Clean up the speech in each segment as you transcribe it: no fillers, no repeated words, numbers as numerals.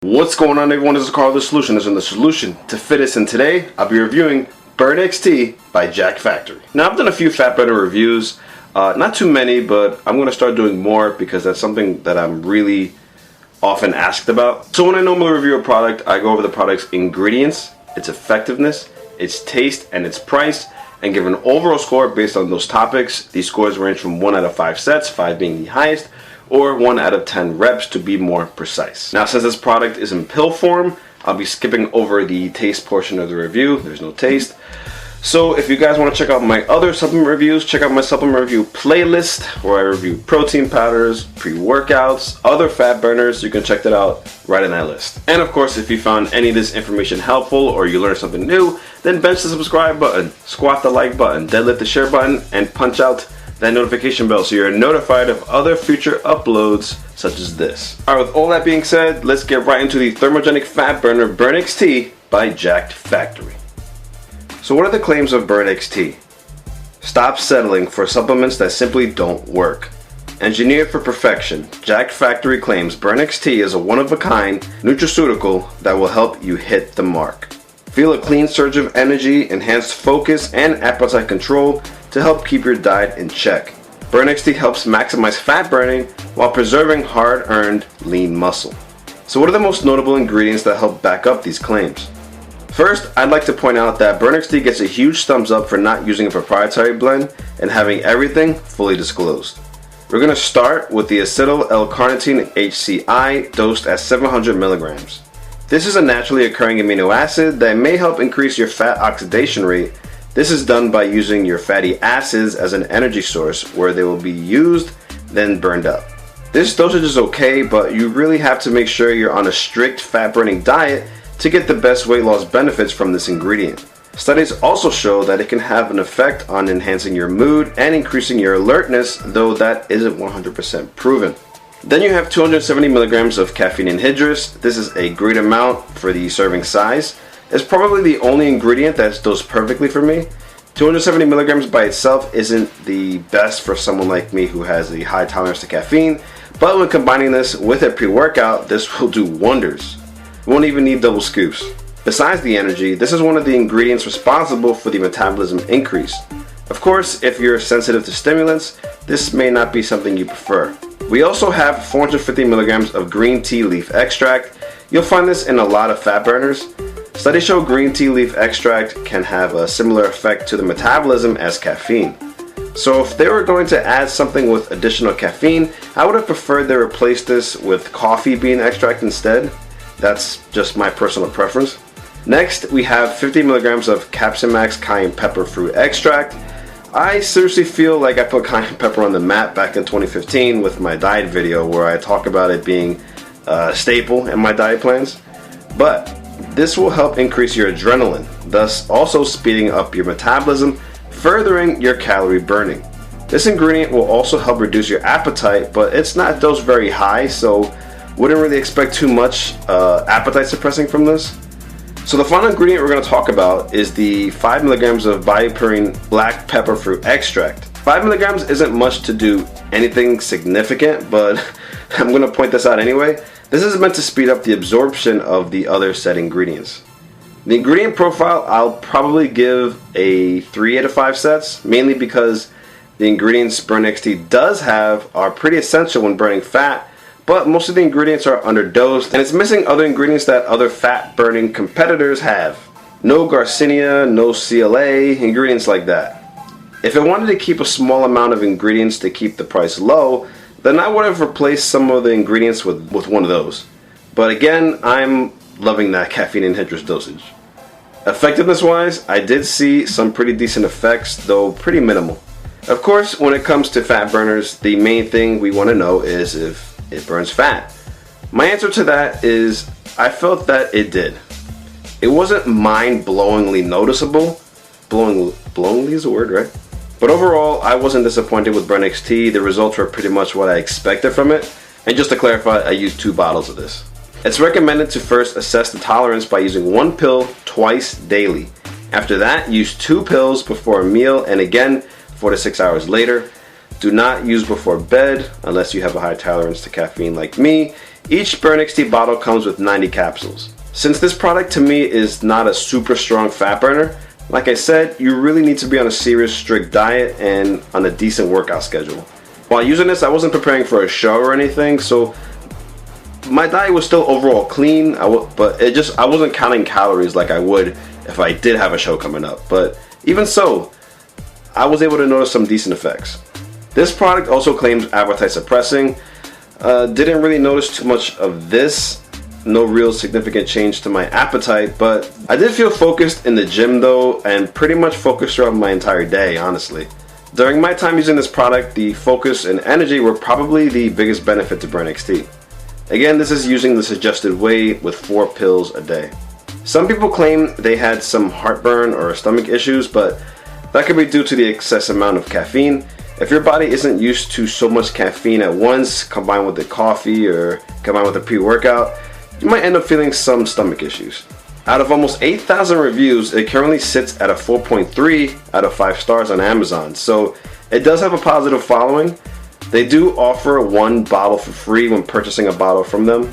What's going on, everyone? This is Carl, the Solutionist, and the solution to fitness. And today I'll be reviewing Burn XT by Jack Factory. Now, I've done a few fat burner reviews, not too many, but I'm going to start doing more because that's something that I'm really often asked about. So when I normally review a product, I go over the product's ingredients, its effectiveness, its taste, and its price, and give an overall score based on those topics. These scores range from 1 out of 5 sets, 5 being the highest, or 1 out of 10 reps to be more precise. Now, since this product is in pill form, I'll be skipping over the taste portion of the review. There's no taste. So if you guys want to check out my other supplement reviews, check out my supplement review playlist where I review protein powders, pre-workouts, other fat burners. You can check that out right in that list. And of course, if you found any of this information helpful or you learned something new, then bench the subscribe button, squat the like button, deadlift the share button, and punch out that notification bell so you're notified of other future uploads such as this. Alright, with all that being said, let's get right into the Thermogenic Fat Burner Burn XT by Jack Factory. So what are the claims of Burn XT? Stop settling for supplements that simply don't work. Engineered for perfection, Jack Factory claims Burn XT is a one-of-a-kind nutraceutical that will help you hit the mark. Feel a clean surge of energy, enhanced focus, and appetite control to help keep your diet in check. Burn XT helps maximize fat burning while preserving hard-earned lean muscle. So what are the most notable ingredients that help back up these claims? First, I'd like to point out that Burn XT gets a huge thumbs up for not using a proprietary blend and having everything fully disclosed. We're going to start with the Acetyl L-Carnitine Hc dosed at 700 milligrams. This is a naturally occurring amino acid that may help increase your fat oxidation rate. This is done by using your fatty acids as an energy source where they will be used, then burned up. This dosage is okay, but you really have to make sure you're on a strict fat burning diet to get the best weight loss benefits from this ingredient. Studies also show that it can have an effect on enhancing your mood and increasing your alertness, though that isn't 100% proven. Then you have 270 milligrams of caffeine anhydrous. This is a great amount for the serving size. It's probably the only ingredient that's dosed perfectly for me. 270 milligrams by itself isn't the best for someone like me who has a high tolerance to caffeine, but when combining this with a pre-workout, this will do wonders. You won't even need double scoops. Besides the energy, this is one of the ingredients responsible for the metabolism increase. Of course, if you're sensitive to stimulants, this may not be something you prefer. We also have 450 milligrams of green tea leaf extract. You'll find this in a lot of fat burners. Studies show green tea leaf extract can have a similar effect to the metabolism as caffeine. So if they were going to add something with additional caffeine, I would have preferred they replace this with coffee bean extract instead. That's just my personal preference. Next, we have 50 milligrams of Captionmax cayenne pepper fruit extract. I seriously feel like I put cayenne pepper on the map back in 2015 with my diet video where I talk about it being a staple in my diet plans. But this will help increase your adrenaline, thus also speeding up your metabolism, furthering your calorie burning. This ingredient will also help reduce your appetite, but it's not dosed very high, so wouldn't really expect too much appetite suppressing from this. So the final ingredient we're going to talk about is the 5 milligrams of Viperine black pepper fruit extract. 5 milligrams isn't much to do anything significant, but I'm going to point this out anyway. This is meant to speed up the absorption of the other said ingredients. The ingredient profile I'll probably give a 3 out of 5 sets, mainly because the ingredients Burn XT does have are pretty essential when burning fat, but most of the ingredients are underdosed and it's missing other ingredients that other fat burning competitors have. No Garcinia, no CLA, ingredients like that. If I wanted to keep a small amount of ingredients to keep the price low, then I would have replaced some of the ingredients with one of those. But again, I'm loving that caffeine anhydrous dosage. Effectiveness wise, I did see some pretty decent effects, though pretty minimal. Of course, when it comes to fat burners, the main thing we want to know is if it burns fat. My answer to that is I felt that it did. It wasn't mind-blowingly noticeable. Blowingly is a word, right? But overall, I wasn't disappointed with Burn XT. The results were pretty much what I expected from it. And just to clarify, I used 2 bottles of this. It's recommended to first assess the tolerance by using 1 pill twice daily. After that, use 2 pills before a meal and again 4 to 6 hours later. Do not use before bed unless you have a high tolerance to caffeine like me. Each Burn XT bottle comes with 90 capsules. Since this product to me is not a super strong fat burner, like I said, you really need to be on a serious strict diet and on a decent workout schedule. While using this, I wasn't preparing for a show or anything, so my diet was still overall clean, but I wasn't counting calories like I would if I did have a show coming up. But even so, I was able to notice some decent effects. This product also claims appetite suppressing. Didn't really notice too much of this. No real significant change to my appetite, but I did feel focused in the gym though, and pretty much focused throughout my entire day, honestly. During my time using this product, the focus and energy were probably the biggest benefit to Burn XT. Again, this is using the suggested way with 4 pills a day. Some people claim they had some heartburn or stomach issues, but that could be due to the excess amount of caffeine. If your body isn't used to so much caffeine at once, combined with the coffee or combined with the pre-workout, you might end up feeling some stomach issues. Out of almost 8,000 reviews, it currently sits at a 4.3 out of 5 stars on Amazon, so it does have a positive following. They do offer 1 bottle for free when purchasing a bottle from them,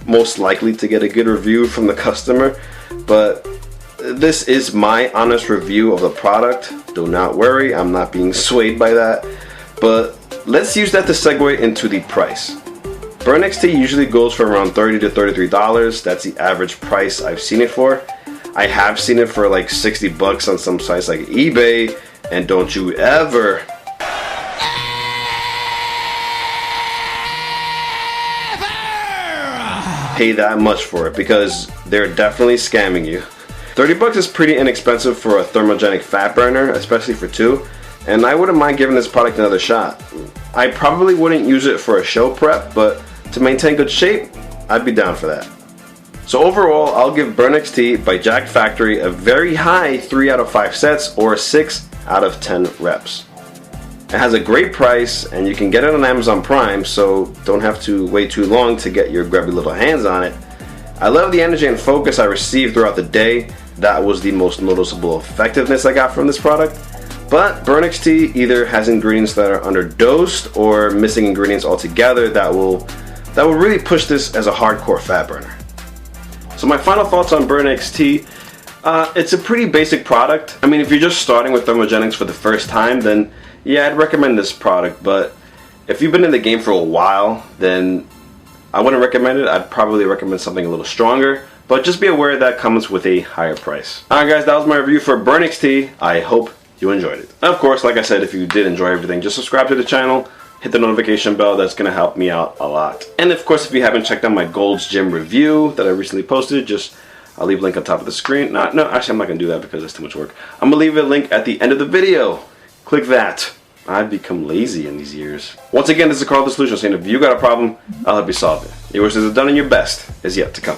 most likely to get a good review from the customer, but this is my honest review of the product. Do not worry, I'm not being swayed by that, but let's use that to segue into the price. Burn XT usually goes for around $30 to $33. That's the average price I've seen it for. I have seen it for like 60 bucks on some sites like eBay, and don't you ever pay that much for it, because they're definitely scamming you. 30 bucks is pretty inexpensive for a thermogenic fat burner, especially for 2, and I wouldn't mind giving this product another shot. I probably wouldn't use it for a show prep, but to maintain good shape, I'd be down for that. So overall, I'll give Burn XT by Jack Factory a very high 3 out of 5 sets or 6 out of 10 reps. It has a great price, and you can get it on Amazon Prime, so don't have to wait too long to get your grubby little hands on it. I love the energy and focus I received throughout the day. That was the most noticeable effectiveness I got from this product. But Burn XT either has ingredients that are underdosed or missing ingredients altogether that will really push this as a hardcore fat burner. So my final thoughts on Burn XT, it's a pretty basic product. I mean, if you're just starting with thermogenics for the first time, then yeah, I'd recommend this product. But if you've been in the game for a while, then I wouldn't recommend it. I'd probably recommend something a little stronger, but just be aware that comes with a higher price. Alright guys, that was my review for Burn XT. I hope you enjoyed it. And of course, like I said, if you did enjoy everything, just subscribe to the channel, hit the notification bell. That's going to help me out a lot. And of course, if you haven't checked out my Gold's Gym review that I recently posted, I'll leave a link on top of the screen. No, actually I'm not going to do that because it's too much work. I'm going to leave a link at the end of the video. Click that. I've become lazy in these years. Once again, this is Carl the Solution saying if you got a problem, I'll help you solve it. Your wishes are done and your best is yet to come.